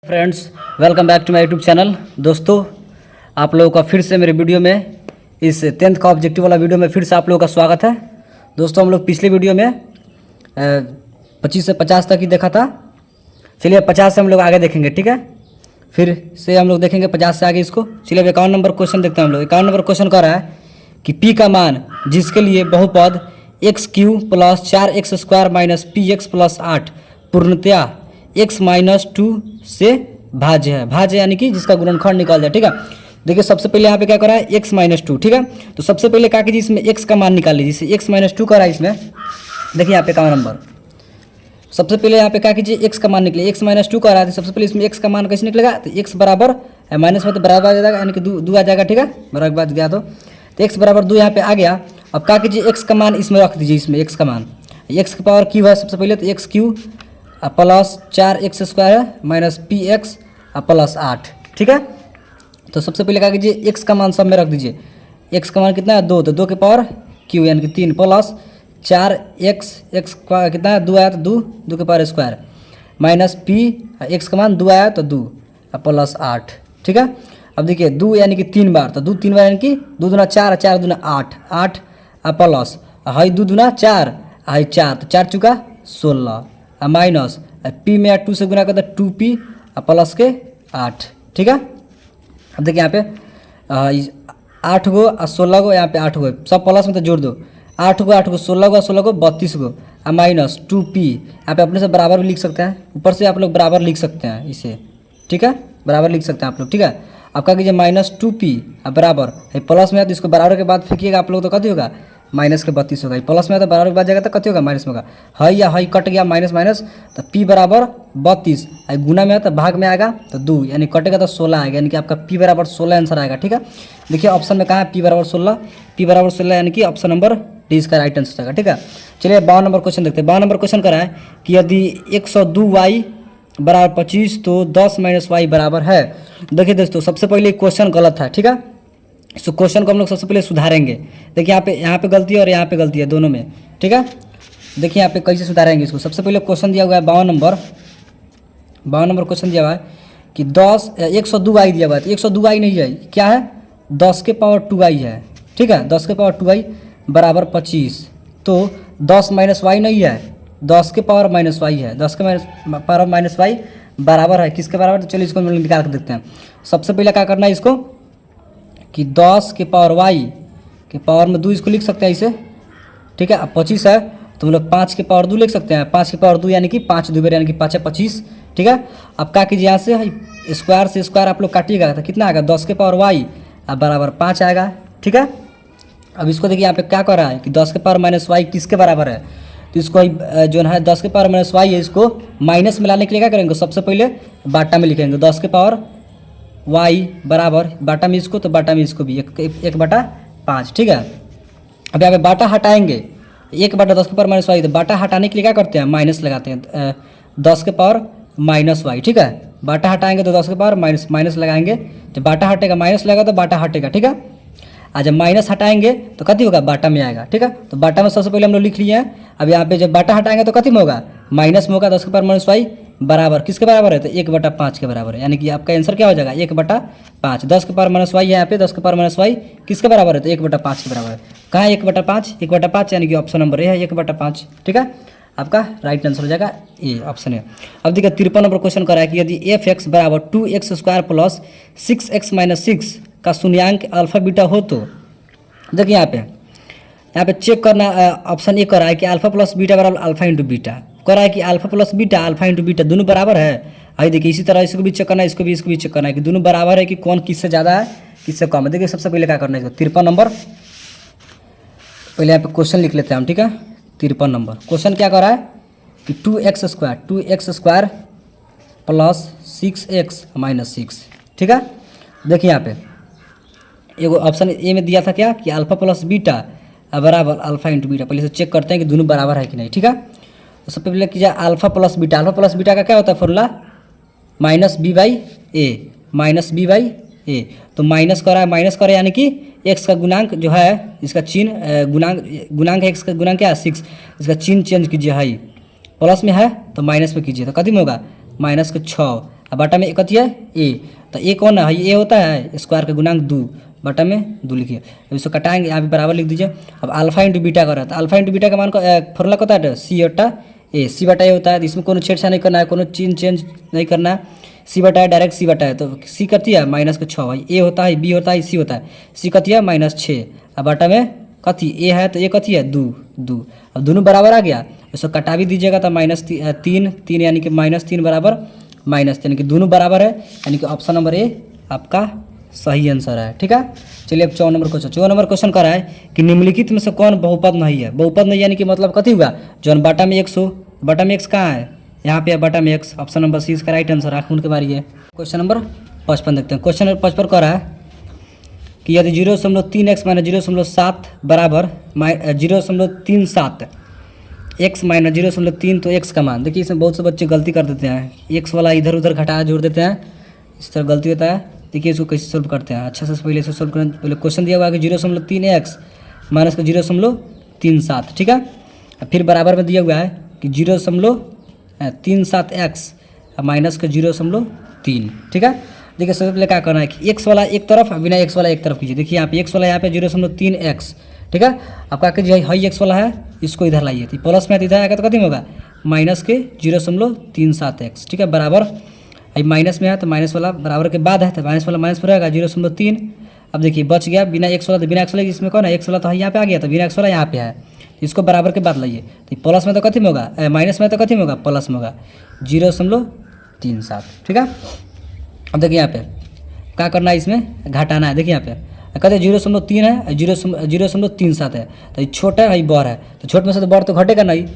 Friends, welcome back to my YouTube channel. दोस्तों, आप लोगों का फिर से मेरे वीडियो में इस 10th का ऑब्जेक्टिव वाला वीडियो में फिर से आप लोगों का स्वागत है। दोस्तों, हम लोग पिछले वीडियो में 25 से 50 तक ही देखा था। चलिए 50 से हम लोग आगे देखेंगे, ठीक है। फिर से हम लोग देखेंगे 50 से आगे इसको। चलिए अब 51 नंबर क्वेश्चन देखते हैं हम लोग। 51 नंबर क्वेश्चन कह रहा है कि पी का मान जिसके लिए बहुपद x Q plus 4x² minus P x plus 8 पूर्णतया x-2 से भाज्य है। भाज्य यानी कि जिसका गुणनखंड निकाल जाए, ठीक है। देखिए सबसे पहले यहाँ पे क्या कर रहा है x-2, ठीक है। तो सबसे पहले क्या कीजिए, इसमें x का मान निकाल लीजिए। x-2 कर रहा है इसमें। देखिए यहाँ पे 51 नंबर, सबसे पहले यहाँ पे क्या कीजिए, x का मान निकले। x-2 कर रहा है, सबसे पहले इसमें x का मान कैसे निकलेगा, तो x बराबर माइनस में तो बराबर आ जाएगा, यानी कि 2 आ जाएगा, ठीक है। बराबर बात गया तो x बराबर 2 यहाँ पे आ गया। अब क्या कीजिए, x का मान इसमें रख दीजिए। इसमें x का मान, x की पावर क्यू है सबसे पहले, तो x Q plus 4x² minus P x plus 8, ठीक है। तो सबसे पहले क्या कीजिए, x का मान सब में रख दीजिए। x का मान कितना है 2, तो 2 के पावर q यानी कि 3 प्लस 4x कितना है 2 आया तो 2 के power square minus p x का मान 2 आया तो 2 प्लस 8, ठीक है। अब देखिए 2 यानी कि 3 बार, तो 2 3 बार यानी कि 2 दूना 4, 4 दूना 8, 8 प्लस हाई 2 दूना 4, हाई 4, तो 4 चुका 16 माइनस पी में 2 से गुना करते 2p प्लस के 8, ठीक है। अब देखिए यहाँ पे 8 गो और 16 गो, यहाँ पे 8 गो सब प्लस में तो जोड़ दो। 8 गो 16 गो 16 गो 32 गो माइनस 2p। यहाँ पे अपने से बराबर भी लिख सकते हैं, ऊपर से आप लोग बराबर लिख सकते हैं इसे, ठीक है। बराबर लिख सकते हैं आप लोग, ठीक है। अब क्या कीजिए -2p बराबर प्लस में है तो इसको बराबर के बाद फेंकिएगा आप लोग, तो कथी होगा माइनस के 32 होगा। प्लस में है तो बराबर के बाद जाएगा तो कथी होगा माइनस में होगा। हाई या हाई कट गया माइनस माइनस, तो p बराबर 32, गुना में है तो भाग में आएगा तो 2 यानी कटेगा तो 16 आएगा, यानी कि आपका p बराबर 16 आंसर आएगा, ठीक है। देखिए ऑप्शन में कहाँ है p बराबर 16, p बराबर 16 यानी कि ऑप्शन नंबर डी इसका राइट आंसर आएगा, ठीक है। चलिए 52 नंबर क्वेश्चन देखते हैं। 52 नंबर क्वेश्चन करा है कि यदि 102y बराबर 25 तो 10 - y बराबर है। देखिए दोस्तों, सबसे पहले क्वेश्चन गलत है, ठीक है। इस क्वेश्चन को हम लोग सबसे पहले सुधारेंगे। देखिए यहाँ पे गलती है और यहाँ पे गलती है दोनों में, ठीक है। देखिए यहाँ पे कैसे सुधारेंगे इसको। सबसे पहले क्वेश्चन दिया हुआ है 52 नंबर क्वेश्चन दिया हुआ है कि 102y दिया हुआ है, तो 102y नहीं है, क्या है 10 के पावर 2y है, ठीक है। 10 के पावर 2y बराबर 25, तो 10 - y नहीं है, 10 के पावर -y है। 10 के पावर -y बराबर है किसके बराबर, तो चलिए इसको हम लोग निकाल कर देखते हैं। सबसे पहले क्या करना है इसको कि 10 के पावर y के पावर में 2 इसको लिख सकते हैं इसे, ठीक है। अब 25 है तो हम लोग 5 के पावर 2 लिख सकते हैं। 5 के पावर 2 यानी कि 5 2 यानी कि 5 है 25, ठीक है। अब क्या कीजिए, यहाँ से स्क्वायर से स्क्वायर आप लोग काटिएगा तो कितना आएगा 10 के पावर y अब बराबर 5 आएगा, ठीक है। अब इसको देखिए यहाँ पे क्या कर रहा है कि 10 के पावर -y किसके बराबर है, तो इसको जो है 10 के पावर -y है, इसको माइनस में लाने के लिए क्या करेंगे, सबसे पहले बाटा में लिखेंगे 10 के पावर y बराबर बाटा में इसको, तो बाटा में इसको भी 1/5, ठीक है। अब यहाँ पे बाटा हटाएंगे, 1/10 के पावर -y, तो बाटा हटाने के लिए क्या करते हैं माइनस लगाते हैं 10 के पावर -y, ठीक है। बाटा हटाएंगे तो 10 के पावर माइनस लगाएंगे, जब बाटा हटेगा माइनस लगा तो बाटा हटेगा, ठीक है। आज जब माइनस हटाएंगे तो कथी होगा बाटा में आएगा, ठीक है। तो बाटा में सबसे पहले हम लोग लिख लिए हैं। अब यहाँ पे जब बाटा हटाएंगे तो कथी में होगा माइनस में होगा। 10 के पावर -y बराबर किसके बराबर है, तो 1/5 के बराबर है, यानी कि आपका आंसर क्या हो जाएगा 1/5। 10 के पावर -y है यहाँ पे, 10 के पावर -y किसके बराबर है, तो 1/5 के बराबर है। कहाँ 1/5 यानी कि ऑप्शन नंबर ए है 1/5, ठीक है। आपका राइट आंसर हो जाएगा ए, ऑप्शन है। अब देखिए 53 नंबर क्वेश्चन करा है कि यदि f(x) बराबर 2x² प्लस 6x - 6 का शून्यांक अल्फा बीटा हो तो। देखिए यहाँ पे चेक करना, ऑप्शन ए करा है कि अल्फा प्लस बीटा बराबर अल्फा इंटू बीटा, करा है कि alpha plus beta alpha into beta दोनों बराबर है। आई देखिए इसी तरह इसको भी चेक करना है, इसको भी चेक करना है कि दोनों बराबर है कि कौन किससे ज़्यादा है किससे कम है। देखिए सबसे पहले क्या करना है, 53 नंबर पहले यहाँ पे क्वेश्चन लिख लेते हैं हम, ठीक है। 53 नंबर क्वेश्चन क्या करा है कि 2x² प्लस 6x - 6, ठीक है। देखिए यहाँ पे एगो ऑप्शन ए में दिया था क्या कि अल्फा प्लस बीटा बराबर अल्फा इंटू बीटा। पहले से चेक करते हैं कि दोनों बराबर है कि नहीं, ठीक है। तो सबसे पहले कीजिए अल्फा प्लस बीटा का क्या होता है फॉर्मूला -b/a, तो माइनस करा यानी कि x का गुणांक जो है इसका चिन्ह गुणांक है, x का गुणांक क्या है 6, इसका चिन्ह चेंज कीजिए, हाई प्लस में है तो माइनस में कीजिए, तो कथी में होगा -6 अब बटा में कथी है ए, तो ए कौन है, ए होता है स्क्वायर का गुणांक 2, बटा में 2 लिखिए। अब इसको कटाएंगे, यहाँ पे बराबर लिख दीजिए। अब अल्फा इंटू बीटा कर रहा है, तो अल्फा इंटू बीटा का मान को फॉर्मूला होता है सी बटा ए, सी बटा ए होता है। इसमें कोनो छेड़छाड़ नहीं करना है, कोनो चीन चेंज नहीं करना है, सी बटा है डायरेक्ट सी बटा है। तो सी कथी है माइनस के 6 भाई, ए होता है बी होता है सी होता है, सी कथी है -6। अब बटा में कथी ए है, तो ए कथी है 2। अब दोनों बराबर आ गया, इसको कटा भी दीजिएगा तो -3 यानी कि -3 बराबर -3 यानी कि दोनों बराबर है, यानी कि ऑप्शन नंबर ए आपका सही आंसर है। ठीक है, चलिए अब 14 नंबर क्वेश्चन करा है कि निम्नलिखित में से कौन बहुपद नहीं है। बहुपद नहीं यानी कि मतलब कथी हुआ, जो बटा में x हो, बटा में x कहाँ है, यहाँ पे है बटा में x, ऑप्शन नंबर सी इसका राइट आंसर। आँख उनके बारी है। क्वेश्चन नंबर 55 देखते हैं। क्वेश्चन नंबर 55 कह रहा है कि यदि 0.3x - 0.7 बराबर 0.37 x - 0.3, तो x का मान देखिए। इसमें बहुत से बच्चे गलती कर देते हैं, x वाला इधर उधर घटा जोड़ देते हैं, इस तरह गलती होता है। देखिए इसको कैसे सोल्व करते हैं, अच्छा से पहले से सोल्व करें। पहले क्वेश्चन दिया हुआ है कि 0.3x माइनस का 0.37, ठीक है। फिर बराबर में दिया हुआ है कि 0.37x माइनस का 0.3, ठीक है। देखिए सबसे पहले क्या करना है कि x वाला एक तरफ, बिना x वाला एक तरफ कीजिए। देखिए यहाँ पे x वाला यहाँ पे 0.3x, ठीक है। अब क्या कीजिए, हाई x वाला है इसको इधर लाइए, तो प्लस में इधर आएगा तो कितना होगा माइनस के 0.37x, ठीक है। बराबर अब माइनस में है तो माइनस वाला बराबर के बाद है, तो माइनस वाला माइनस पर रहेगा 0.3। अब देखिए बच गया बिना x वाला, तो बिना x वाला इसमें कौन है, x वाला तो यहाँ पे आ गया, तो बिना x वाला यहाँ पे है, इसको बराबर के बाद लाइए। तो प्लस में तो कथी में होगा, माइनस में तो कथी में होगा, प्लस में होगा 0.37, ठीक है। अब देखिए यहाँ पे क्या करना है, इसमें घटाना है। देखिए यहाँ पे कहते हैं 0.3 है, 0.37 है, तो ये छोटा है, ये बड़ है, तो छोटे में से तो बड़ तो घटेगा नहीं,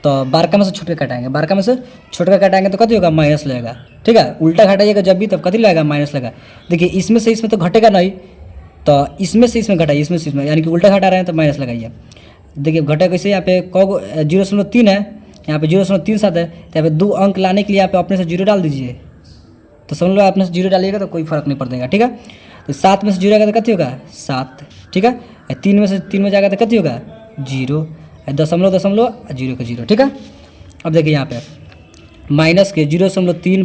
तो बारका में से छोटे कटाएंगे, बारका में से छोटे कटाएंगे तो कथी होगा माइनस लगेगा, ठीक है। उल्टा घटाइएगा जब भी, तब कथी लगेगा माइनस लगा। देखिए इसमें से इसमें तो घटेगा नहीं, तो इसमें से इसमें घटाइए, इसमें से इसमें, यानी कि उल्टा घटा रहे हैं तो माइनस लगाइए। देखिए घटे कैसे, यहाँ पे 0.3 है, यहाँ पे 0.37 है, तो यहाँ पे 2 अंक लाने के लिए यहाँ पे अपने से 0 डाल दीजिए। तो समझ लो अपने से 0 डालिएगा तो कोई फर्क नहीं पड़ेगा, ठीक है। तो 7 में से 0 आएगा तो कथी होगा 7, ठीक है। 3 में से 3 में जाएगा तो कथी होगा 0, 0.0 के 0, ठीक है। अब देखिए यहाँ पे माइनस के 0.3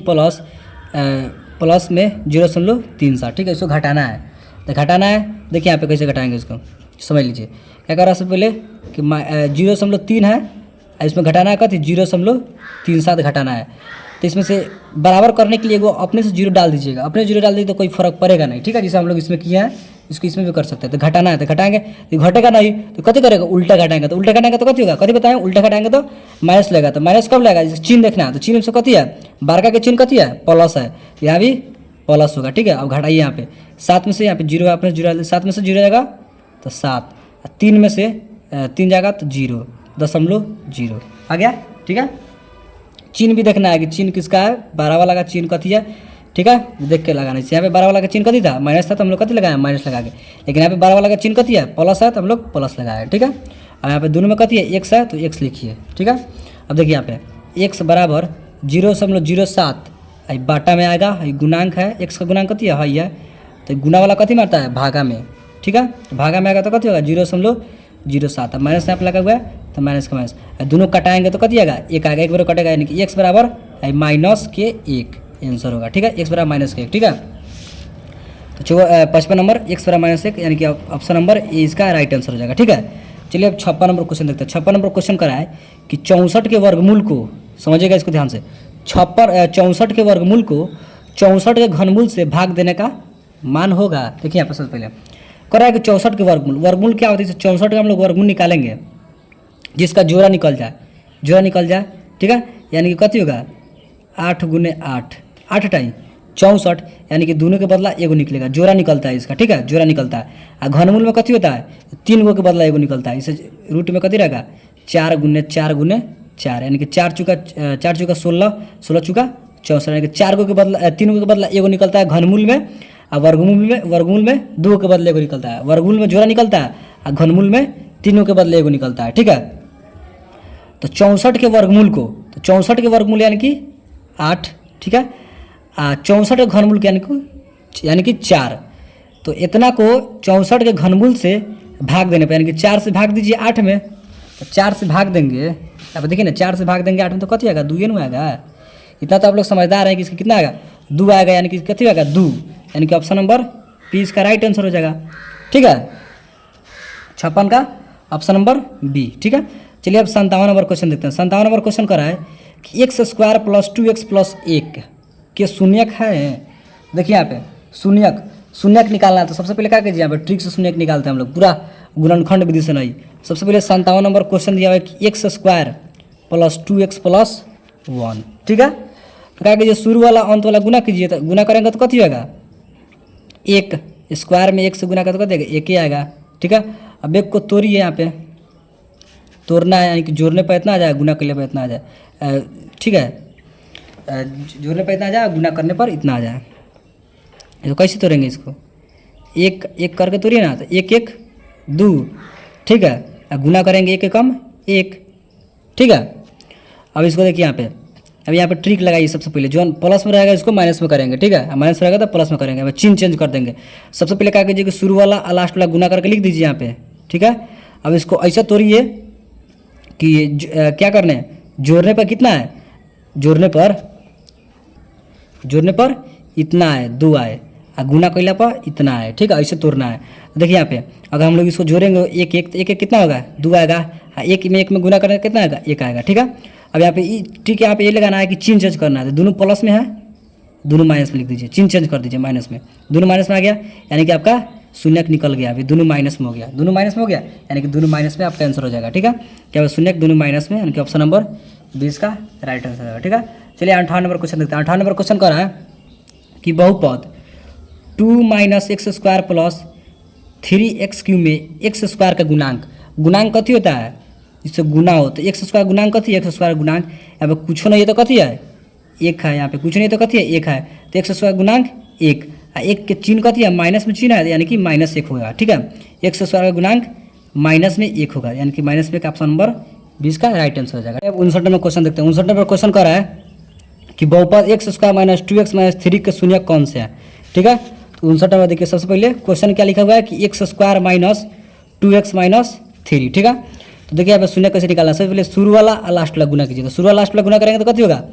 प्लस में 0.37, ठीक है। इसको घटाना है, तो घटाना है। देखिए यहाँ पे कैसे घटाएंगे इसको, समझ लीजिए। क्या कर रहा है सबसे पहले कि 0.3 है, इसमें घटाना है कथी 0.37 घटाना है। तो इसमें से बराबर करने के लिए वो अपने से 0 डाल दीजिएगा, अपने 0 डाल दीजिए तो कोई फर्क पड़ेगा नहीं, ठीक है। जैसे हम लोग इसमें किए हैं, इसको इसमें भी कर सकते हैं। तो घटाना है तो घटाएंगे, तो घटेगा नहीं तो कथी करेगा, उल्टा घटाएंगे, तो उल्टा घटाएंगे तो कथी होगा, कथी बताएं, उल्टा घटाएंगे तो माइनस लगेगा। तो माइनस कब लगेगा, जैसे चिन्ह देखना है, तो चिन्ह से कथी है, बारका के चिन्ह कथी है प्लस है, यहाँ भी प्लस होगा, ठीक है। अब घटाइए यहाँ पे 7 में से यहाँ पे 0 अपने 0, 7 में से 0 जाएगा तो 7, 3 में से 3 जाएगा तो 0.0 आ गया, ठीक है। चिन्ह भी देखना है कि चिन्ह किसका है, 12 वाला का चिन्ह कथी है, ठीक है, देख के लगाना है। यहाँ पे 12 वाला का चिन्ह कथी था, माइनस था, तो हम लोग कथी लगाए माइनस लगा के, लेकिन यहाँ पे 12 वाला का चिन्ह कथी है प्लस है, तो हम लोग प्लस लगाए, ठीक है। अब यहाँ पे दोनों में कथी है x है, तो x लिखिए, ठीक है। अब देखिए यहाँ पे x बराबर 0.07 बाटा में आएगा, गुणांक है, x का गुणांक कथी है, तो गुना वाला कथी मारता है भागा में, ठीक है। तो भागा में आएगा तो कथी होगा 0.07, माइनस यहाँ पे लगा हुआ है तो माइनस का माइनस, दोनों कटाएंगे तो कथी आएगा 1 आएगा, 1 बार कटेगा, यानी कि x बराबर -1 आंसर होगा, ठीक है। x बराबर -1, ठीक है। तो 55 नंबर x बराबर -1 यानी कि ऑप्शन नंबर ए इसका राइट आंसर हो जाएगा, ठीक है। चलिए अब 56 नंबर क्वेश्चन देखते हैं। 56 नंबर क्वेश्चन करा है कि 64 के वर्गमूल को, समझिएगा इसको ध्यान से, 64 के वर्गमूल को 64 के घनमूल से भाग देने का मान होगा। देखिए यहाँ पर सबसे पहले करा है कि 64 के वर्गमूल क्या होती है, 64 का हम लोग वर्गमूल निकालेंगे जिसका जोड़ा निकल जाए, ठीक है। यानी कि कथी होगा 8 × 8, 8 टाइम 64, यानी कि दोनों के बदला एगो निकलेगा, जोड़ा निकलता है इसका, ठीक है, जोड़ा निकलता है। और घनमूल में कथी होता है 3 गो के बदला एगो निकलता है, इसे रूट में कथी रहेगा 4 × 4 × 4, यानी कि 4 चुका 16, 16 चुका 64, यानी कि 4 गो के बदला 3 गो के बदला एगो निकलता है घनमूल में, और वर्गमूल में 2 के बदले एगो निकलता है। वर्गमूल में जोड़ा निकलता है और घनमूल में 3 के बदले एगो निकलता है, ठीक है। तो 64 के वर्गमूल को, तो 64 के वर्गमूल यानी कि 8, ठीक है, 64 के घनमूल यानी कि 4, तो इतना को 64 के घनमूल से भाग देने पर, यानी कि 4 से भाग दीजिए 8 में, तो 4 से भाग देंगे, अब देखिए ना 4 से भाग देंगे 8 में तो कथी आएगा 2 में आएगा, इतना तो आप लोग समझदार हैं कि इसका कितना आएगा, 2 आएगा, यानी कि कितना आएगा 2, यानी कि ऑप्शन नंबर बी इसका राइट आंसर हो जाएगा। ठीक है, 56 का ऑप्शन नंबर बी। ठीक है, चलिए अब 57 नंबर क्वेश्चन देखते हैं। 57 नंबर क्वेश्चन कर रहा है कि x² + 2x + 1 के शून्यक है। देखिए यहाँ पे शून्यक निकालना है, तो सबसे पहले क्या कीजिए, यहाँ पे ट्रिक से शून्यक निकालते हैं हम लोग, पूरा गुणनखंड विधि से नहीं। सबसे पहले 57 नंबर क्वेश्चन दिया हुआ है कि x² + 2x + 1। ठीक है, तो क्या कीजिए, शुरू वाला अंत वाला गुना कीजिए, तो गुना करेंगे तो कथी होगा, 1 स्क्वायर में 1 से गुना करते कथी 1 ही आएगा। ठीक है, अब 1 को तोड़िए, यहाँ पे तोड़ना है, यानी कि जोड़ने पर इतना आ जाए, गुना करने पर इतना आ जाए। ठीक है, जोड़ने पर इतना आ जाए, गुना करने पर इतना आ जाए। तो कैसे तोड़ेंगे इसको, 1 1 करके तोड़िए ना, तो 1 1 2। ठीक है, गुना करेंगे 1 कम 1। ठीक है, अब इसको देखिए यहाँ पे, अब यहाँ पे ट्रिक लगाइए। सबसे पहले जो प्लस में रहेगा इसको माइनस में करेंगे। ठीक है, माइनस रहेगा तो प्लस में करेंगे, अब चिन्ह चेंज कर देंगे। सबसे पहले क्या कीजिए कि शुरू वाला और लास्ट वाला गुना करके लिख दीजिए यहाँ पे। ठीक है, अब इसको ऐसा तोड़िए कि क्या करना है, जोड़ने पर कितना है, जोड़ने पर इतना है 2 आए, और गुना कैला पर इतना है। ठीक है, ऐसे तोड़ना है। देखिए यहाँ पे अगर हम लोग इसको जोड़ेंगे 1 1 1 1 कितना होगा, 2 आएगा, 1 में गुना करने कितना आएगा, 1 आएगा। ठीक है, अब यहाँ पे ठीक है, यहाँ पे ये लगाना है कि चिन्ह चेंज करना है, दोनों प्लस में है, दोनों माइनस में लिख दीजिए, चिन्ह चेंज कर दीजिए, माइनस में, दोनों माइनस में आ गया, यानी कि आपका शून्यक निकल गया। अभी दोनों माइनस में हो गया, दोनों माइनस में हो गया, यानी कि दोनों माइनस में आपका आंसर हो जाएगा। ठीक है, क्या शून्यक दोनों माइनस में, यानी कि ऑप्शन नंबर 20 का राइट आंसर होगा। ठीक है, चलिए 58 नंबर क्वेश्चन देखते हैं। 58 नंबर क्वेश्चन कर रहा है कि बहुपद 2 - x² + 3x³ में x² का गुणांक कथी होता है, इससे गुना हो, तो x² गुणांक कथी है, x² गुणांक यहाँ पे कुछ नहीं है तो कथी है 1 है, यहाँ पे कुछ नहीं तो कथी है 1 है, तो x² गुणांक 1, 1 के चिन्ह कथी है, माइनस में चिन्ह है, यानी कि -1 होगा। ठीक है, x² का गुणांक माइनस में 1 होगा, यानी कि -1 का ऑप्शन नंबर 20 का राइट आंसर हो जाएगा। अब 59 नंबर क्वेश्चन देखते हैं। 59 नंबर क्वेश्चन कर रहा है कि बहुपद x² - 2x - 3 के शून्यक कौन से हैं। ठीक है, तो 59 नंबर देखिए, सबसे पहले क्वेश्चन क्या लिखा हुआ है कि x² - 2x - 3। ठीक है, तो देखिए यहाँ पे शून्य कैसे निकालना है, सबसे पहले शुरू वाला और लास्ट वाला गुना कीजिए, तो शुरू वाला लास्ट वाला गुना करेंगे तो कथी होगा,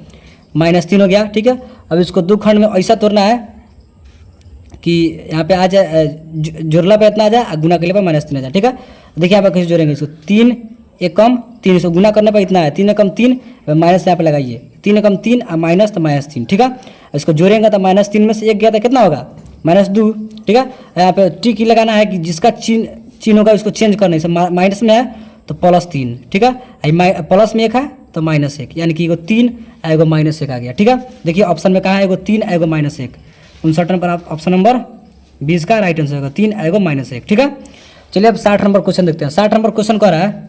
-3 हो गया। ठीक है, अब इसको 2 खंड में ऐसा तोड़ना है कि यहाँ पे आ जाए, जोड़ला पे इतना आ जाए, और गुना के लिए -3 आ जाए। ठीक है, देखिए यहाँ पे कैसे जोड़ेंगे इसको, 3 1 कम 3, इसको गुना करने पर इतना है, 3 कम 3, माइनस यहाँ पे लगाइए, 3 कम 3 और माइनस तो -3। ठीक है, इसको जोड़ेंगे तो -3 में से 1 गया तो कितना होगा, -2। ठीक है, यहाँ पे टिक लगाना है कि जिसका चिन्ह होगा उसको चेंज करना है, माइनस में है तो +3। ठीक है, प्लस में 1 है तो -1, यानी कि एगो 3 एगो -1 आ गया। ठीक है, देखिए ऑप्शन में कहाँ है, एगो 3 एगो -1। 59 नंबर ऑप्शन नंबर 20 का राइट आंसर होगा, 3 एगो -1। ठीक है, चलिए अब 60 नंबर क्वेश्चन देखते हैं। 60 नंबर क्वेश्चन कह रहा है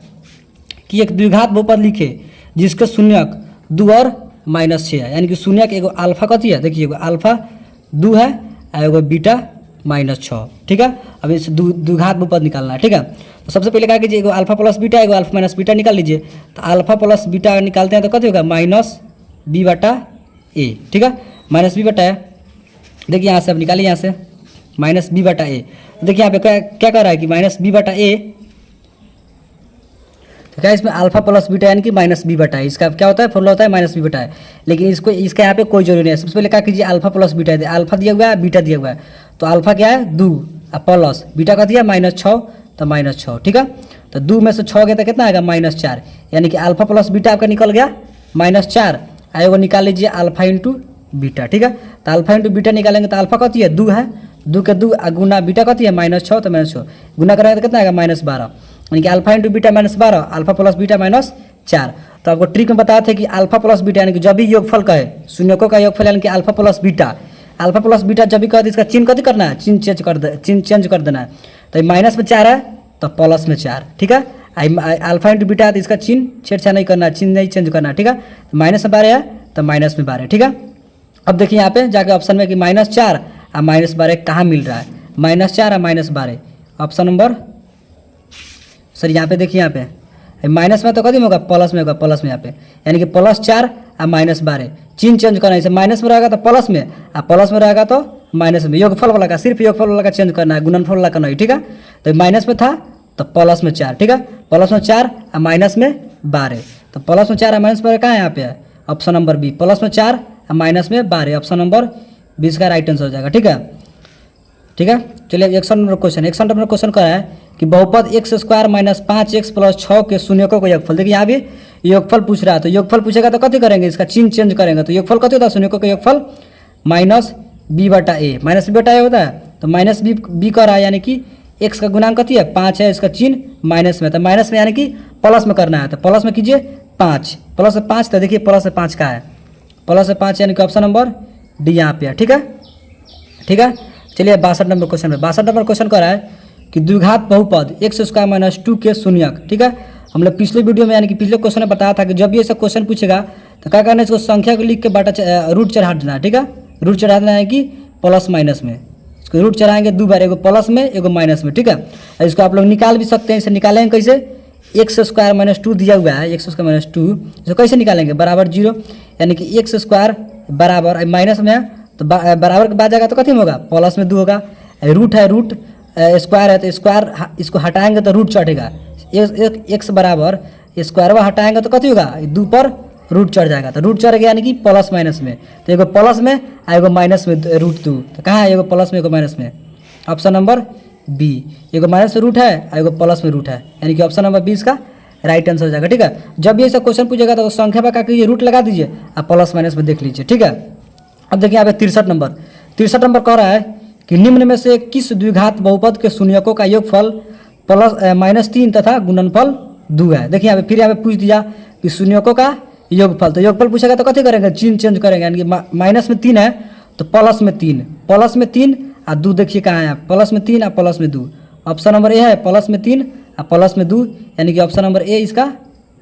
कि एक द्विघात बहुपद लिखे जिसके शून्यक 2 और -6 है, यानी कि शून्यक एगो अल्फा कथी है, देखिए एगो अल्फा 2 है, एगो बीटा -6। ठीक है, अब इस द्विघात बहुपद निकालना है। ठीक है, तो सबसे पहले क्या कीजिए, एगो अल्फा प्लस बीटा, एगो अल्फा माइनस बीटा निकाल लीजिए। तो अल्फा प्लस बीटा निकालते हैं तो कथी होगा, -b/a। ठीक है, -b/a, देखिए यहाँ से अब निकालिए, यहाँ से -b/a। देखिए यहाँ पे क्या कर रहा है कि -b/a, तो क्या इसमें अल्फा प्लस बीटा यानी कि -b/a, इसका क्या होता है, फॉर्मूला होता है -b/a। लेकिन इसको इसका यहाँ पे कोई जरूरी नहीं है। सबसे पहले क्या कीजिए, अल्फा प्लस बीटा है, अल्फा दिया हुआ है, बीटा दिया हुआ है, तो अल्फा क्या है 2 और प्लस बीटा का दिया -6, तो -6। ठीक है, तो 2 में से 6 गया तो कितना आएगा, -4, यानी कि अल्फा प्लस बीटा आपका निकल गया -4। आएगा निकाल लीजिए अल्फा इंटू बीटा। ठीक है, तो अल्फा इंटू बीटा निकालेंगे तो अल्फा कथी है 2 है, 2 के 2 गुना बीटा कथी है -6, तो -6 गुना करेंगे तो कितना आएगा -12, यानी कि alpha into beta -12, alpha plus beta -4। तो आपको ट्रिक में बताए थे कि अल्फा प्लस बीटा यानी कि जब भी योगफल कहे, शून्यकों का योगफल यानी कि अल्फा प्लस बीटा जब भी कहे तो इसका चिन्ह कथी करना है, चिन्ह चेंज कर देना है। तो माइनस में 4 है तो प्लस में 4। ठीक है, अल्फा इंटू बीटा है तो इसका चिन्ह छेड़छाड़ नहीं करना, चिन्ह नहीं चेंज करना। ठीक है, माइनस में 12 है तो माइनस में 12। ठीक है, अब देखिए यहाँ पे जाके ऑप्शन में कि -4 और -12 कहाँ मिल रहा है, -4 और -12 ऑप्शन नंबर, सर यहाँ पे देखिए, यहाँ पे माइनस में तो कभी होगा, प्लस में होगा, प्लस में यहाँ पे यानी कि +4 और -12, चिन्ह चेंज करना है, माइनस में रहेगा तो प्लस में, और प्लस में रहेगा तो माइनस में। योगफल वाला का, सिर्फ योगफल वाला का चेंज करना है, गुणनफल वाला का नहीं। ठीक है, तो माइनस में था तो प्लस में 4। ठीक है, प्लस में 4 और माइनस में 12, तो प्लस में 4 और माइनस 12 कहाँ है, यहाँ पे है ऑप्शन नंबर बी, प्लस में 4 और माइनस में 12, ऑप्शन नंबर 20 का राइट आंसर हो जाएगा। ठीक है, ठीक है। चलिए 61 नंबर क्वेश्चन, 61 नंबर क्वेश्चन कर रहा है कि बहुपद x square minus 5x plus 6 के शून्यकों का योगफल। देखिए यहाँ भी योगफल पूछ रहा है, तो योगफल पूछेगा तो कथी करेंगे, इसका चिन्ह चेंज करेंगे। तो योगफल कथी होता है, शून्यकों का योगफल माइनस बी बटा ए, माइनस बी बटा ए होता है। तो माइनस बी कर रहा है, यानी कि एक्स का गुणांक कथी है 5 है, इसका चिन्ह माइनस में, तो माइनस में यानी कि प्लस में करना है। तो प्लस में कीजिए 5, प्लस से 5, तो देखिए प्लस से 5 का है, प्लस से 5 यानी कि ऑप्शन नंबर डी यहाँ पे है। ठीक है, ठीक है। चलिए 62 नंबर क्वेश्चन में, 62 नंबर क्वेश्चन कर रहा है कि द्विघात बहुपद एक्स स्क्वायर माइनस 2 के शून्यक। ठीक है, हम लोग पिछले वीडियो में यानी कि पिछले क्वेश्चन में बताया था कि जब भी ऐसा क्वेश्चन पूछेगा तो क्या करना है, इसको संख्या को लिख के बटा रूट चढ़ा देना है। ठीक है, रूट चढ़ा देना है कि प्लस माइनस में, इसको रूट चढ़ाएंगे 2 बार, एगो प्लस में एगो माइनस में। ठीक है, इसको आप लोग निकाल भी सकते हैं, इसे निकालेंगे कैसे, एक्स स्क्वायर माइनस 2 दिया हुआ है, एक्स स्क्वायर माइनस 2, इसको कैसे निकालेंगे, बराबर 0, यानी कि एक्स स्क्वायर बराबर माइनस में है तो बराबर के बाद जाएगा तो कथी में होगा, प्लस में 2 होगा। रूट है, रूट स्क्वायर है तो स्क्वायर इसको हटाएंगे तो रूट चढ़ेगा, एक्स बराबर स्क्वायर हटाएंगे तो कथी होगा, 2 पर रूट चढ़ जाएगा, तो रूट चढ़ गया यानी कि प्लस माइनस में, तो एगो प्लस में आ एगो माइनस में रूट 2, तो कहाँ है, एगो प्लस में एगो माइनस में, ऑप्शन नंबर बी, एगो माइनस में रूट है और एगो प्लस में रूट है, यानी कि ऑप्शन नंबर 20 का राइट आंसर हो जाएगा। ठीक है, जब भी ऐसा क्वेश्चन पूछेगा तो संख्या पर क्या कीजिए, रूट लगा दीजिए और प्लस माइनस में देख लीजिए। ठीक है, अब देखिए यहाँ पे 63 नंबर, 63 नंबर कह रहा है कि निम्न में से किस द्विघात बहुपद के शून्यकों का योगफल -3 तथा गुणनफल 2 है। देखिए यहाँ पे फिर यहाँ पे पूछ दिया कि शून्यकों का योगफल, तो योगफल पूछेगा तो कथी करेंगे, चिन्ह चेंज करेंगे, यानी कि माइनस में 3 है तो प्लस में 3, प्लस में 3 और 2, देखिए कहाँ है, प्लस में 3 और प्लस में 2, ऑप्शन नंबर ए है, प्लस में 3 और प्लस में 2, यानी कि ऑप्शन नंबर ए इसका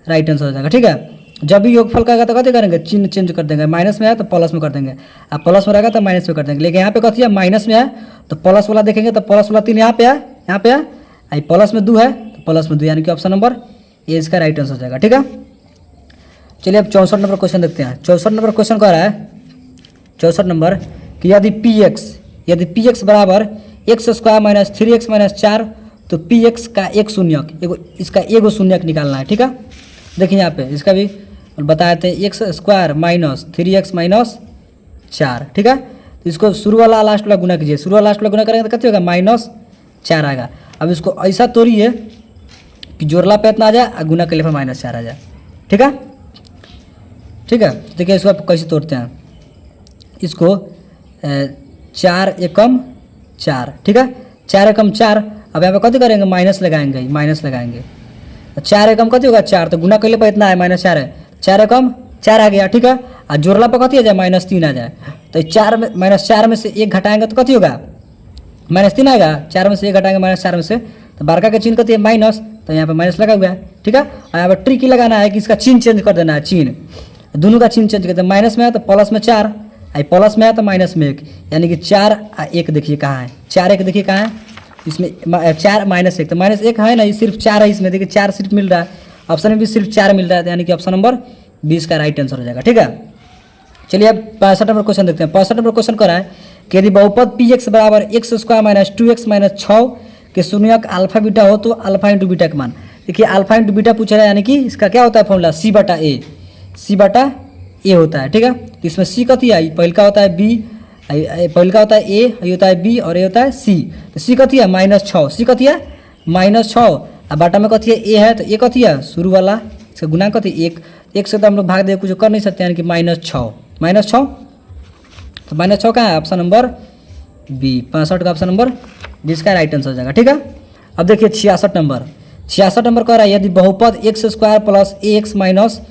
राइट आंसर हो जाएगा। ठीक है, जब भी योगफल करेगा तो कथी करेंगे, चिन्ह चेंज कर देंगे, माइनस में है तो प्लस में कर देंगे, और प्लस में रहेगा तो माइनस में कर देंगे। लेकिन यहाँ पे कथी है, माइनस में है तो प्लस वाला देखेंगे तो प्लस वाला 3 यहाँ पे है, यहाँ पे है, आई प्लस में 2 है तो प्लस में 2, यानी कि ऑप्शन नंबर ए इसका राइट आंसर हो जाएगा। ठीक है, चलिए अब 64 नंबर क्वेश्चन देखते हैं। 64 नंबर क्वेश्चन कह रहा है, 64 नंबर कि यदि पी एक्स बराबर x square minus 3x minus 4, तो पी एक्स का एक शून्यक, इसका एगो शून्यक निकालना है। ठीक है, देखिए यहाँ पे इसका भी बताए थे, x square minus 3x minus 4। ठीक है, तो इसको शुरू वाला लास्ट वाला गुना कीजिए, शुरू वाला लास्ट वाला गुना करेंगे तो कितना होगा, -4 आएगा। अब इसको ऐसा तोड़िए कि जोड़ला पे इतना आ जाए और गुना के लिए -4 आ जाए। ठीक है, ठीक है, देखिए इसको आप कैसे तोड़ते हैं, इसको 4 एकम 4। ठीक है, 4 एकम 4, अब यहाँ पे कथी करेंगे, माइनस लगाएंगे, माइनस लगाएंगे, 4 एकम कथी होगा 4, तो गुना के लिए पे इतना है -4 है, 4 एकम 4 आ गया। ठीक है, और जोड़ला पर कथी आ जाए, -3 आ जाए, तो 4 में -4 में से 1 घटाएंगे तो कथी होगा, -3 आएगा, 4 में से 1 घटाएंगे -4 में से, तो बारका का चिन्ह कथी है, माइनस, तो यहाँ पे माइनस लगा हुआ है। ठीक है, और यहाँ पर ट्रिक ही लगाना है कि इसका चिन्ह चेंज कर देना है, चिन्ह दोनों का चिन्ह चेंज करते हैं, माइनस में है तो प्लस में 4, आई प्लस में है तो माइनस में 1, यानी कि 4 और 1 देखिए कहाँ है, 4 1 देखिए कहाँ है, इसमें 4 -1, तो -1 है ना, ये सिर्फ 4 है, इसमें देखिए 4 सिर्फ मिल रहा है, ऑप्शन में भी सिर्फ 4 मिल रहा है, यानी कि ऑप्शन नंबर 20 का राइट आंसर हो जाएगा। ठीक है, चलिए अब 65 नंबर क्वेश्चन देखते हैं। 65 नंबर क्वेश्चन कर रहा है कि यदि बहुपद पी एक्स बराबर x square minus 2x minus 6 के शून्यक अल्फा बीटा हो तो अल्फा इंटू बीटा का मान। देखिए अल्फा इंटू बीटा पूछ रहा है, यानी कि इसका क्या होता है फॉर्मूला, सी बटा ए होता है। ठीक है, तो इसमें सी कथी है, पहल का होता है बी, पहल का होता है ए, ये होता है बी और ये होता है सी, तो सी कथी है -6, सी कथी है -6, और बाटा में कथी है ए है, तो ए कथी है शुरू वाला, इसका गुना कथी 1 से तो हम लोग भाग दे कुछ कर नहीं सकते, यानी कि -6, तो -6 का है ऑप्शन नंबर बी, 65 का ऑप्शन नंबर जिसका राइट आंसर हो जाएगा। ठीक है, अब देखिए 66 नंबर कह रहा है यदि बहुपद एक्स स्क्वायर प्लस ए एक्स माइनस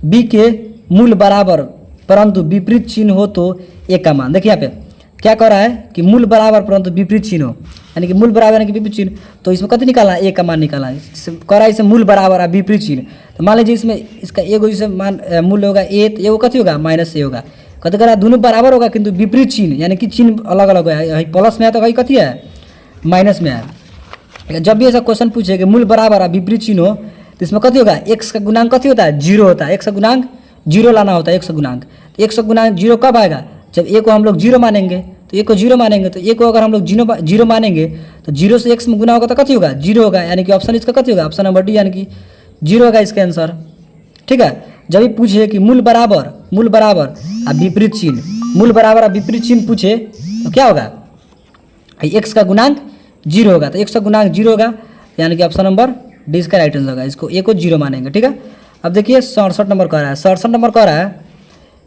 बी के मूल बराबर परंतु विपरीत चिन्ह हो तो ए का मान। देखिए यहाँ पे क्या कह रहा है कि मूल बराबर परंतु विपरीत चिन्ह हो, यानी कि मूल बराबर यानी कि विपरीत चिन्ह, तो इसमें कथी निकालना है, ए का मान निकालना है। कह रहा है इसे मूल बराबर है विपरीत चिन्ह, तो मान लीजिए इसमें इसका एगो जैसे मान मूल्य होगा ए, तो एगो कथी होगा -ए होगा, कथी कह रहा है दोनों बराबर होगा किंतु विपरीत चिन्ह, यानी कि चिन्ह अलग अलग है, प्लस में है तो कहीं कथी है माइनस में है। जब भी ऐसा क्वेश्चन पूछे कि मूल बराबर है विपरीत चिन्ह हो, तो इसमें कथी होगा, एक्स का गुणांक कथी होता है 0 होता है, एक्स का गुणांक 0 लाना होता है, 1 का गुणांक 0 कब आएगा, जब ए को हम लोग 0 मानेंगे, तो ए को 0 मानेंगे, तो ए को अगर हम लोग 0 मानेंगे तो 0 से x में गुना होगा तो कथी होगा 0 होगा, यानी कि ऑप्शन इसका कथी होगा, ऑप्शन नंबर डी, यानी कि 0 होगा इसका आंसर। ठीक है, जब भी पूछे कि मूल बराबर और विपरीत चिन्ह, मूल बराबर और विपरीत चिन्ह पूछे तो क्या होगा, x का गुणांक 0 होगा। तो x का गुणांक 0 होगा, यानी कि ऑप्शन नंबर डी इसका राइट आंसर होगा। इसको a को 0 मानेंगे, ठीक है। अब देखिए 67 नंबर कह रहा है, 67 नंबर कह रहा है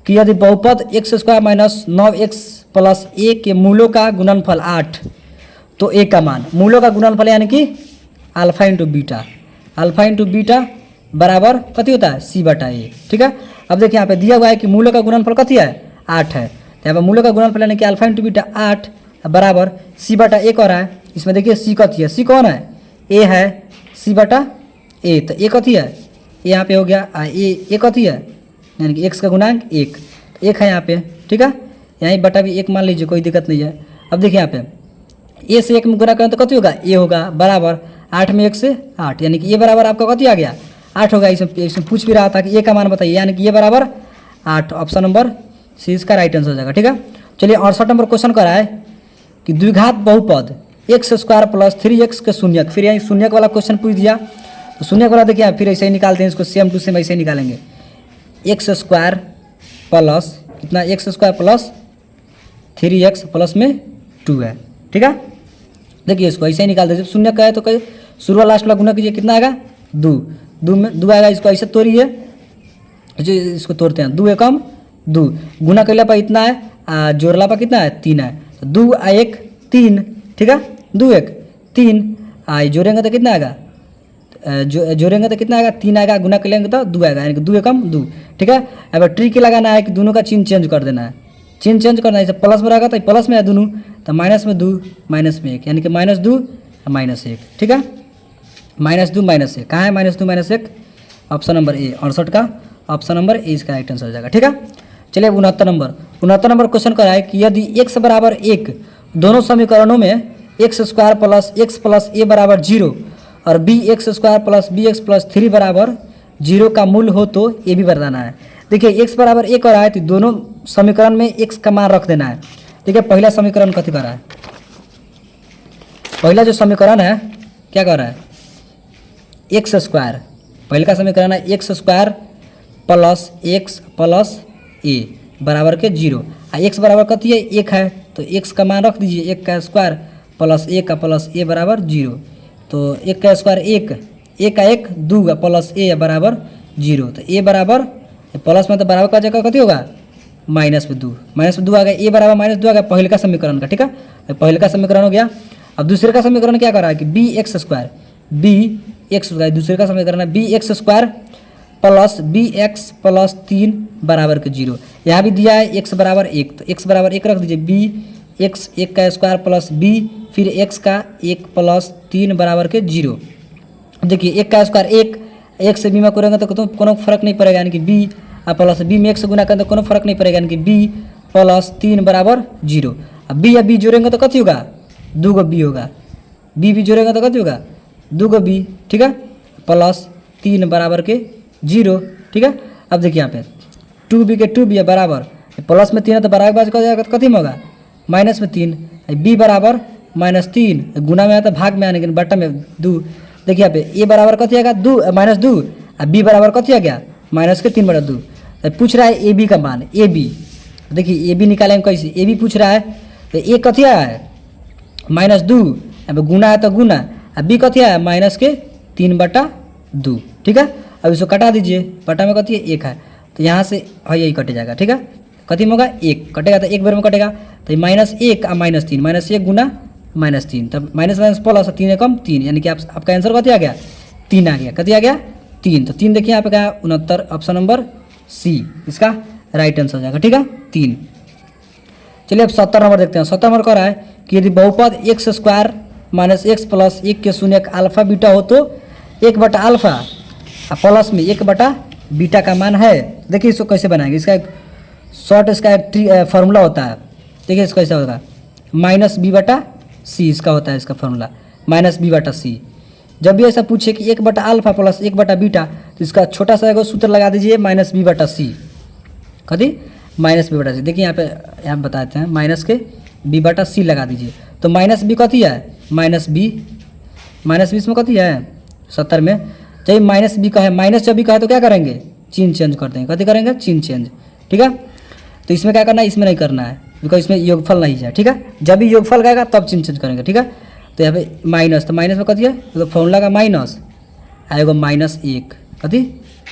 कि यदि बहुपद x² minus 9x plus a के मूलों का गुणनफल 8, तो a का मान, मूलों का गुणनफल यानी कि अल्फा इंटू बीटा बराबर कति होता है c/a, ठीक है। अब देखिए यहाँ पे दिया हुआ है कि मूलों का गुणनफल कति है 8 है, तो यहाँ पर मूलों का गुणनफल यानी कि अल्फा इंटू बीटा 8 बराबर c/a कह रहा है। इसमें देखिए c कति है, c कौन है, a है, c/a, तो a कति है, a यहाँ पे हो गया, a कति है यानी कि x का गुणांक 1, तो 1 है यहाँ पे, ठीक है। यहीं बटा भी 1 मान लीजिए, कोई दिक्कत नहीं है। अब देखिए यहाँ पे a से 1 में गुणा करें तो कति होगा, a होगा बराबर 8 में 1 से 8, यानी कि a बराबर आपका कति आ गया 8 होगा। इसमें पूछ भी रहा था कि a का मान बताइए, यानी कि a बराबर 8, ऑप्शन नंबर सी इसका राइट आंसर हो जाएगा, ठीक है। चलिए 68 नंबर क्वेश्चन करा है कि द्विघात बहुपद x² प्लस 3x के शून्यक, फिर यहीं शून्यक वाला क्वेश्चन पूछ दिया, तो शून्यक वाला देखिए फिर ऐसे ही निकालते हैं, इसको सेम टू सेम ऐसे ही निकालेंगे। x² प्लस कितना, x² प्लस 3x प्लस में 2 है, ठीक है। देखिए इसको ऐसे ही निकाल दीजिए, शून्य का है तो कहीं शुरू वाला लास्ट वाला गुना कीजिए, कितना आएगा 2 में 2 आएगा। इसको ऐसे तोड़िए, इसको तोड़ते हैं, 2 एकम 2, गुना कैला पर इतना है, जोड़ला पर कितना है 3 है, तो 2 आ 1 3, ठीक है, 2 1 3, जोड़ेंगे तो कितना आएगा, जोड़ेंगे तो कितना आएगा 3 आएगा, गुना करेंगे तो 2 आएगा, यानी कि 2 एकम 2, ठीक है। अब ट्रिक लगाना है कि दोनों का चिन्ह चेंज कर देना है, चिन्ह चेंज करना है, जैसे प्लस में रहेगा तो प्लस में है दोनों, तो माइनस में 2 माइनस में 1, यानी कि -2 -1, ठीक है। -2 -1 कहाँ है, -2 -1 ऑप्शन नंबर ए, 68 का ऑप्शन नंबर ए इसका राइट आंसर हो जाएगा, ठीक है। चलिए 69 नंबर क्वेश्चन कर रहा है कि यदि x बराबर 1 दोनों समीकरणों में x² plus x plus a बराबर 0 और bx² प्लस bx प्लस 3 बराबर 0 का मूल हो तो ये भी बताना है। देखिए x बराबर 1 हो रहा है तो दोनों समीकरण में x का मान रख देना है। देखिए पहला समीकरण कथी कर रहा है, पहला जो समीकरण है क्या कर रहा है, x², पहले का समीकरण है x² plus x plus a बराबर के 0, x बराबर कथी है 1 है, तो x का मान रख दीजिए, 1 का स्क्वायर प्लस a का प्लस a बराबर 0, तो 1 का स्क्वायर 1, 1 का 1 2 का प्लस a बराबर 0, तो a बराबर प्लस में तो बराबर का जगह कथी होगा -2 आ गया, a बराबर -2 आ गया पहले का समीकरण का, ठीक है, पहले का समीकरण हो गया। अब दूसरे का समीकरण क्या कर रहा है कि bx², दूसरे का समीकरण है bx² प्लस bx प्लस 3 बराबर के 0, यहाँ भी दिया है x बराबर 1, तो x बराबर 1 रख दीजिए, bx 1 का स्क्वायर प्लस b फिर x का 1 प्लस 3 बराबर के 0। देखिए 1 का स्क्वायर 1 से b में करेंगे तो कोनो फर्क नहीं पड़ेगा, यानी कि b प्लस b में 1 से गुना करेंगे तो कोनो फर्क नहीं पड़ेगा, यानी कि b प्लस 3 बराबर 0। अब b या b जोड़ेंगे तो कथी होगा 2 गो b होगा, b जोड़ेंगे तो कथी होगा 2 गो b, ठीक है, प्लस 3 बराबर के 0, ठीक है। अब देखिए यहाँ पे 2b के 2b है बराबर, प्लस में 3 है तो बराबर बाज का जाएगा तो कथी में होगा -3, b बराबर -3, गुना में आता भाग में आने के बट्टा में 2। देखिए यहाँ पे a बराबर कथी आएगा -2 और b बराबर कथी आ गया -3/2। पूछ रहा है ab का मान, ab देखिए ab निकालेंगे कैसे, ab पूछ रहा है तो a कथी आया है -2, अब गुना है तो गुना, अब b कथी आया -3/2, ठीक है। अब इसको कटा दीजिए, बटा में कथी है 1 है, तो यहाँ से यही कट जाएगा, ठीक है, कथी में होगा 1 कटेगा तो एक बार में कटेगा, तो -1 और -3, -1 गुना -3, तब माइनस प्लस 3 कम 3, यानी कि आपका आंसर कथी आ गया 3 आ गया, कथी आ गया 3, तो 3 देखिए यहाँ पे क्या 69 ऑप्शन नंबर सी इसका राइट आंसर हो जाएगा, ठीक है 3। चलिए अब 70 नंबर देखते हैं। 70 नंबर कह रहा है कि यदि बहुपद x² माइनस x प्लस 1 के शून्यक अल्फा बीटा हो तो 1/α प्लस में 1/β का मान है। देखिए इसको कैसे बनाएंगे, इसका एक शॉर्ट इसका एक फार्मूला होता है, देखिए इसको कैसा होगा -b/c इसका होता है, इसका फार्मूला -b/c। जब भी ऐसा पूछे कि 1/α प्लस 1/β तो इसका छोटा सा एगो सूत्र लगा दीजिए -b/c, कथी -b/c। देखिए यहाँ बताते हैं माइनस के b/c लगा दीजिए, तो -b कथी है -b इसमें कथी है 70 में, जब -b का है माइनस जब भी का है तो क्या करेंगे चिन्ह चेंज कर देंगे, कथी करेंगे, चिन्ह चेंज, ठीक है। तो इसमें क्या करना है, इसमें नहीं करना है बिकॉज इसमें योगफल नहीं है, ठीक है। जब भी योगफल आएगा तब चिन्ह चेंज करेंगे, ठीक है। तो यहाँ पे माइनस, तो माइनस में कथी है, तो फॉर्मूला का माइनस आएगा -1, कथी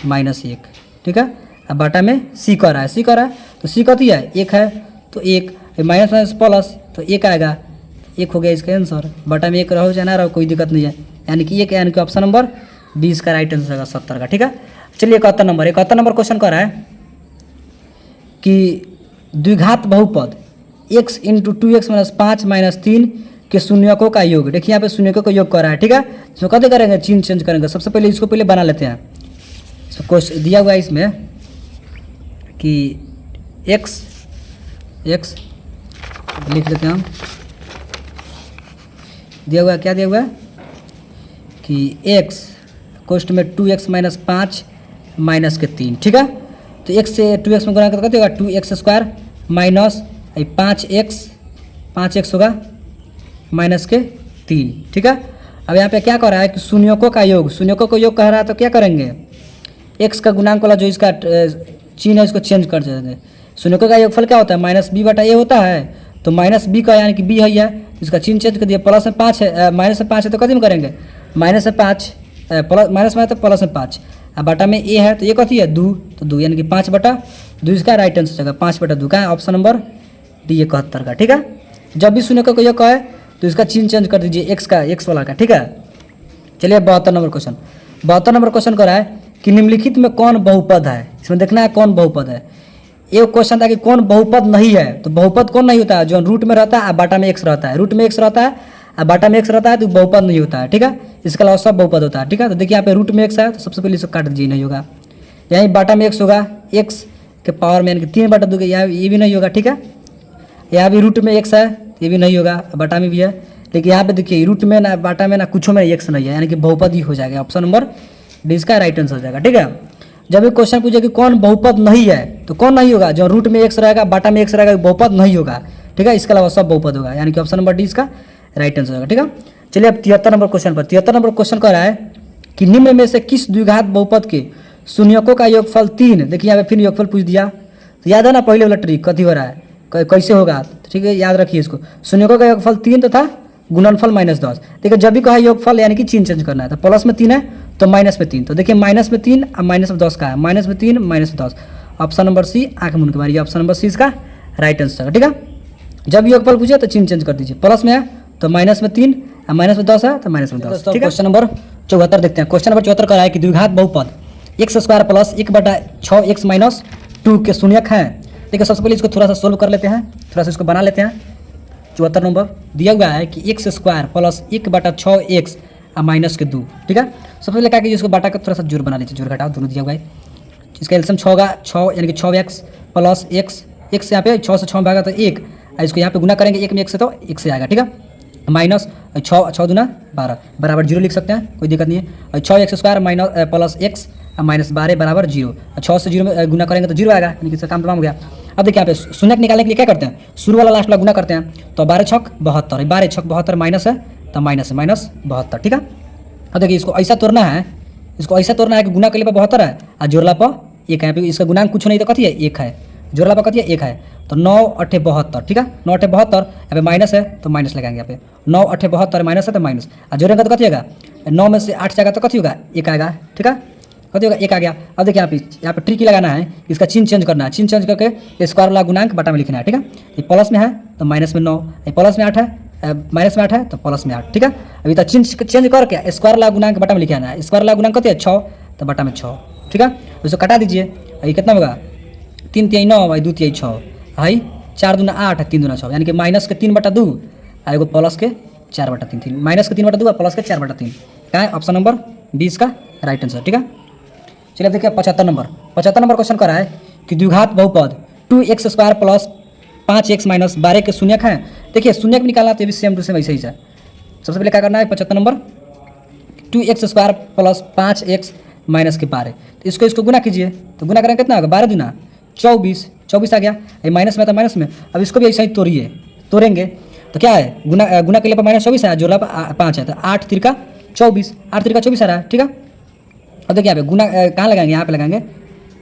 -1, ठीक है। अब बाटा में सी कर रहा है, सी कर रहा है तो सी कथी है, 1 है तो 1, माइनस माइनस प्लस तो 1 आएगा, 1 हो गया इसका आंसर। बटा में 1 रहो चाहे ना रहो कोई दिक्कत नहीं है, यानी कि 1, यानी कि ऑप्शन नंबर 20 का राइट आंसर होगा 70 का, ठीक है। चलिए 71 नंबर क्वेश्चन कर रहा है कि द्विघात बहुपद x × 2x - 5 - 3 के शून्यकों का योग। देखिए यहाँ पे शून्यकों का योग कर रहा है, ठीक है। इसमें कदे करेंगे, चिन्ह चेंज करेंगे। सबसे पहले इसको पहले बना लेते हैं। इसमें क्वेश्चन दिया हुआ है इसमें कि x लिख लेते हैं हम, दिया हुआ है, क्या दिया हुआ है कि x कोष्ट में 2x - 5 - 3, ठीक है। तो x से 2x में गुणा करते कितना होगा, 2x² माइनस 5x होगा -3, ठीक है। अब यहाँ पे क्या कर रहा है कि शून्यकों का योग, शून्यकों का योग कह रहा है तो क्या करेंगे, x का गुणांक वाला जो इसका चिन्ह है इसको चेंज कर देंगे। शून्यकों का योगफल क्या होता है, -b/a होता है, तो -b का यानी कि b है, इसका चिन्ह चेंज कर दिया। प्लस में 5 है, माइनस में 5 है तो कथी में करेंगे, माइनस में 5 प्लस, माइनस में तो प्लस में 5, अब बटा में a है तो ये कथी है 2, तो 2 यानी कि 5/2 इसका राइट आंसर होगा, 5/2 का ऑप्शन नंबर डी 71 का, ठीक है। जब भी शून्यकों का योग है तो इसका चिन्ह चेंज कर दीजिए, x वाला का, ठीक है। चलिए 72 नंबर क्वेश्चन, 72 नंबर क्वेश्चन कर रहा है कि निम्नलिखित में कौन बहुपद है। इसमें देखना है कौन बहुपद है। एक क्वेश्चन था कि कौन बहुपद नहीं है, तो बहुपद कौन नहीं होता है, जो रूट में रहता है बाटा में x रहता है, रूट में x रहता है और बाटा में x रहता है तो बहुपद नहीं होता है, ठीक है। इसके अलावा सब बहुपद होता है, ठीक है। तो देखिए यहाँ पे रूट में x है तो सबसे पहले इसको काट दीजिए, नहीं होगा। यहीं बाटा में x होगा, x के पावर में यानी कि 3/2 यहाँ ये भी नहीं होगा, ठीक है। यहाँ भी रूट में x है, ये भी नहीं होगा, बाटा में भी है, लेकिन यहाँ पे देखिए रूट में ना बाटा में ना कुछ में x नहीं है, यानी कि बहुपद ही हो जाएगा, ऑप्शन नंबर डी इसका राइट आंसर हो जाएगा, ठीक है। जब ये क्वेश्चन पूछे कि कौन बहुपद नहीं है, तो कौन नहीं होगा, जो रूट में x रहेगा बाटा में x रहेगा बहुपद नहीं होगा, ठीक है। इसके अलावा सब बहुपद होगा, यानी कि ऑप्शन नंबर डी इसका राइट आंसर होगा, ठीक है। चलिए अब 73 नंबर क्वेश्चन पर, 73 नंबर क्वेश्चन कर रहा है कि निम्न में से किस द्विघात बहुपद के शून्यकों का योगफल 3, देखिए यहाँ पे फिर योगफल पूछ दिया, तो याद है ना पहले वाला ट्रिक कथी हो रहा है, कैसे होगा, ठीक है, याद रखिए इसको। शून्यकों का योगफल 3 तथा गुणनफल -10, देखिए जब भी कहा योगफल यानी कि चिन्ह चेंज करना है, तो प्लस में 3 है तो माइनस में 3, तो देखिए माइनस में 3 और -10 का है, -3 -10, ऑप्शन नंबर सी, आंख मूंद के मारिए, ऑप्शन नंबर सी इसका राइट आंसर है, ठीक है। जब योगफल पूछे तो चिन्ह चेंज कर दीजिए, प्लस में है तो -3 और -10 है तो -10, ठीक है। क्वेश्चन नंबर 74 देखते हैं। क्वेश्चन नंबर 74 का है कि द्विघात बहुपद x² + 1/6x - 2 के शून्यक हैं। देखिए सबसे पहले इसको थोड़ा सा सोल्व कर लेते हैं, थोड़ा सा इसको बना लेते हैं। 74 नंबर दिया हुआ है कि x² + 1/6x - 2, ठीक है। सबसे पहले क्या कीजिए, इसको बाटा का थोड़ा सा जोड़ बना लीजिए, जोड़ घटाओ दोनों दिया हुआ है। इसका एल्सियम 6 होगा, 6 यानी कि 6x + x यहाँ पे 6 से 6 भागा तो 1, इसको यहाँ पे गुना करेंगे 1 में 1 से तो 1 से आएगा, ठीक है। माइनस 6 दूना 12 बराबर 0 लिख सकते हैं, कोई दिक्कत नहीं है। और 6x² + x -12 बराबर 0, 6 से 0 में गुना करेंगे तो 0 आएगा, यानी कि इसका काम तमाम हो गया। अब देखिए यहाँ पे शून्यक निकालने के लिए क्या करते हैं, शुरू वाला लास्ट वाला गुना करते हैं, तो 12 × 6 = 72, 12 × 6 = 72 माइनस है तो माइनस है, -72, ठीक है। अब देखिए इसको ऐसा तोड़ना है, इसको ऐसा तोड़ना है कि गुना के लिए 72 है और जोड़ला पर 1 है, इसका गुणांक कुछ नहीं तो कथी है 1 है, जोड़ला पर कथी है 1 है, तो 9 × 8 = 72, ठीक है। 9 × 8 = 72, यहाँ पे माइनस है तो माइनस लगाएंगे, यहाँ पे 9 × 8 = 72 माइनस है तो माइनस, और जोड़ेंगे तो कथी होगा, 9 में से 8 जाएगा तो कथी होगा 1 आएगा, ठीक है, कथी होगा 1 आ गया। अब देखिए यहाँ पे ट्रिक ही लगाना है, इसका चिन्ह चेंज करना है, चिन्ह चेंज करके स्क्वायर वाला गुणांक बटा में लिखना है, ठीक है। ये प्लस में है तो माइनस में 9, प्लस में 8 है, माइनस में 8 है तो प्लस में 8, ठीक है। अभी तक चिन्ह चेंज करके स्क्वायर वाला गुणांक बटा में लिखना है, स्क्वायर वाला गुणांक कथी है 6 तो बटा में 6, ठीक है। उसको कटा दीजिए, ये कितना होगा 3 × 3 = 9, 2 × 3 = 6, है 4 दूना 8 3 दूना 6, यानी कि माइनस के 3/2 और एगो प्लस के 4/3, माइनस के 3/2 और प्लस के 4/3, क्या है ऑप्शन नंबर बी इसका राइट आंसर, ठीक है। चलिए देखिए 75 नंबर क्वेश्चन कर रहा है कि द्विघात बहुपद 2x² + 5x - 12 के शून्यक हैं। देखिए शून्यक निकालना तो ये भी सेम टू सेम ऐसे ही है। सबसे पहले क्या करना है 75 नंबर 2x² + 5x - 12, तो इसको गुना कीजिए, तो गुना करेंगे कितना होगा 12 दूना 24 आ गया, ये माइनस में था माइनस में। अब इसको भी ऐसा ही तोड़ेंगे तो क्या है गुना के लिए पर -24 है, जोड़ला पर 5 है, तो 8 × 3 = 24, 8 × 3 = 24 आ रहा है, ठीक है। अब देखिए यहाँ पे गुना कहाँ लगाएंगे, यहाँ पे लगाएंगे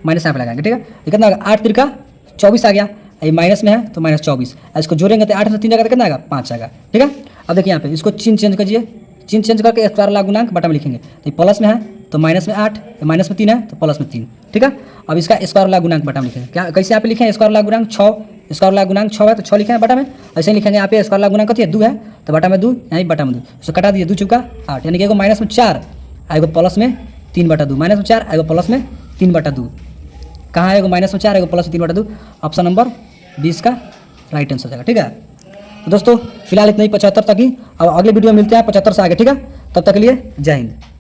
माइनस यहाँ पे लगाएंगे, ठीक है। ये कितना आएगा 8 3 24 आ गया, ये माइनस में है तो -24, इसको जोड़ेंगे तो 8 से 3 जाएगा तो कितना आएगा 5 आएगा, ठीक है। अब देखिए यहाँ पे इसको चिन्ह चेंज कीजिए, चिन्ह चेंज करके स्क्वायर वाला गुणांक बटा में लिखेंगे, तो प्लस में है तो माइनस में 8, माइनस में 3 है तो प्लस में 3, ठीक है। अब इसका स्क्वायर वाला गुणांक बटा में लिखेंगे, क्या कैसे यहाँ पे लिखें स्क्वायर वाला गुणांक 6, स्क्वायर वाला गुणांक 6 है तो 6 लिखे हैं बटा में, ऐसे ही लिखेंगे यहाँ पे स्क्वायर वाला गुणांक कथी है 2 है तो बटा में 2, यहाँ बटा में 2, इसको कटा दिए 2 चौका 8, यानी कि एगो माइनस में 4 आएगा प्लस में 3/2, माइनस में 4 आएगा प्लस में 3/2, कहाँ आएगा माइनस में 4 आएगा प्लस में 3/2, ऑप्शन नंबर 20 का राइट आंसर हो जाएगा, ठीक है। तो दोस्तों फिलहाल इतना ही 75 तक ही, अब अगले वीडियो में मिलते हैं 75 से आगे, ठीक है। तब तक के लिए जय हिंद।